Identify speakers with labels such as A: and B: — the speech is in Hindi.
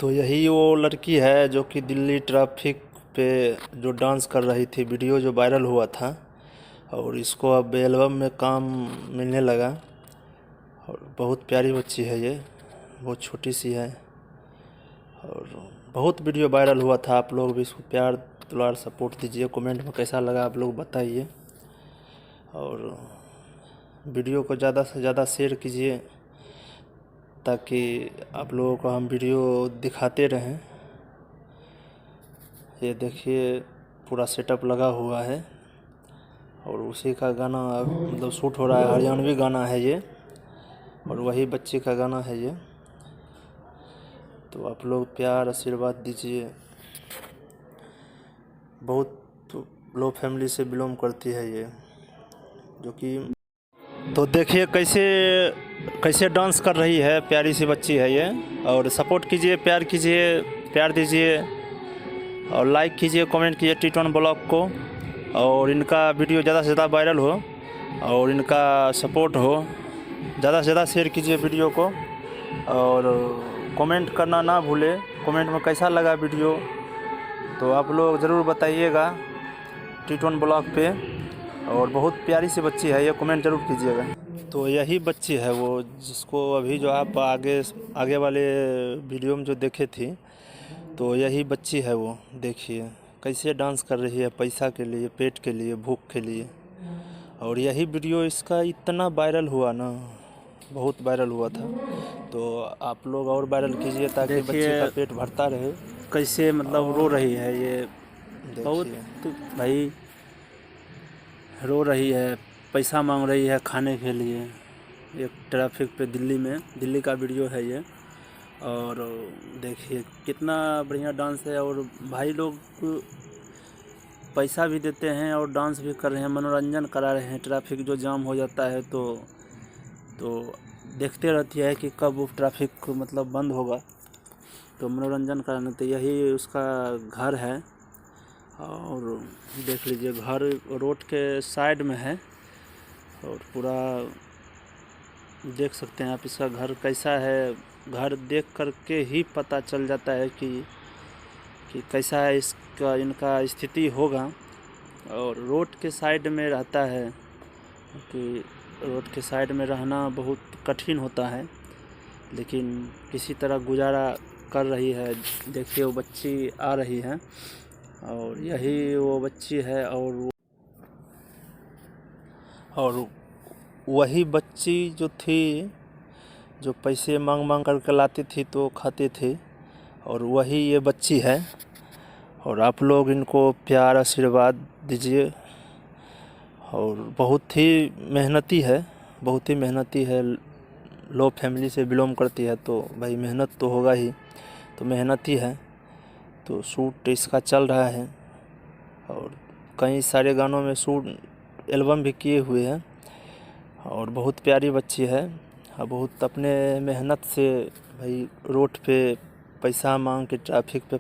A: तो यही वो लड़की है जो कि दिल्ली ट्रैफिक पे जो डांस कर रही थी, वीडियो जो वायरल हुआ था। और इसको अब एल्बम में काम मिलने लगा। और बहुत प्यारी बच्ची है ये, बहुत छोटी सी है। और बहुत वीडियो वायरल हुआ था। आप लोग भी इसको प्यार दुलार सपोर्ट दीजिए। कमेंट में कैसा लगा आप लोग बताइए। और वीडियो को ज़्यादा से ज़्यादा शेयर कीजिए ताकि आप लोगों को हम वीडियो दिखाते रहें। ये देखिए पूरा सेटअप लगा हुआ है और उसी का गाना मतलब शूट हो रहा है। हरियाणवी गाना है ये और वही बच्ची का गाना है ये। तो आप लोग प्यार आशीर्वाद दीजिए। बहुत लो फैमिली से बिलोंग करती है ये, जो कि तो देखिए कैसे कैसे डांस कर रही है। प्यारी सी बच्ची है ये। और सपोर्ट कीजिए, प्यार कीजिए, प्यार दीजिए और लाइक कीजिए, कमेंट कीजिए टी-टोन ब्लॉग को। और इनका वीडियो ज़्यादा से ज़्यादा वायरल हो और इनका सपोर्ट हो। ज़्यादा से ज़्यादा शेयर कीजिए वीडियो को और कमेंट करना ना भूले। कमेंट में कैसा लगा वीडियो तो आप लोग ज़रूर बताइएगा टी-टोन ब्लॉग पे। और बहुत प्यारी सी बच्ची है ये, कमेंट ज़रूर कीजिएगा। तो यही बच्ची है वो जिसको अभी जो आप आगे वाले वीडियो में जो देखे थी, तो यही बच्ची है वो। देखिए कैसे डांस कर रही है, पैसा के लिए, पेट के लिए, भूख के लिए। और यही वीडियो इसका इतना वायरल हुआ ना, बहुत वायरल हुआ था। तो आप लोग और वायरल कीजिए ताकि बच्ची का पेट भरता रहे।
B: कैसे मतलब रो रही है ये, बहुत
A: देखिए
B: भाई रो रही है, पैसा मांग रही है खाने के लिए। एक ट्रैफिक पे दिल्ली का वीडियो है ये। और देखिए कितना बढ़िया डांस है। और भाई लोग पैसा भी देते हैं और डांस भी कर रहे हैं, मनोरंजन करा रहे हैं। ट्रैफिक जो जाम हो जाता है तो देखते रहती है कि कब वो ट्रैफिक मतलब बंद होगा, तो मनोरंजन कराने। तो यही उसका घर है और देख लीजिए घर रोड के साइड में है। और पूरा देख सकते हैं आप इसका घर कैसा है। घर देख कर के ही पता चल जाता है कि कैसा है इसका इनका स्थिति होगा। और रोड के साइड में रहता है कि रोड के साइड में रहना बहुत कठिन होता है, लेकिन किसी तरह गुजारा कर रही है। देखिए वो बच्ची आ रही है और यही वो बच्ची है।
A: और वही बच्ची जो थी, जो पैसे मांग मांग करके लाती थी तो खाती थी, और वही ये बच्ची है। और आप लोग इनको प्यार आशीर्वाद दीजिए। और बहुत ही मेहनती है, बहुत ही मेहनती है। लो फैमिली से बिलोंग करती है तो भाई मेहनत तो होगा ही। तो मेहनती है। तो शूट इसका चल रहा है और कई सारे गानों में शूट एल्बम भी किए हुए हैं। और बहुत प्यारी बच्ची है और बहुत अपने मेहनत से भाई रोड पे पैसा मांग के ट्रैफिक पे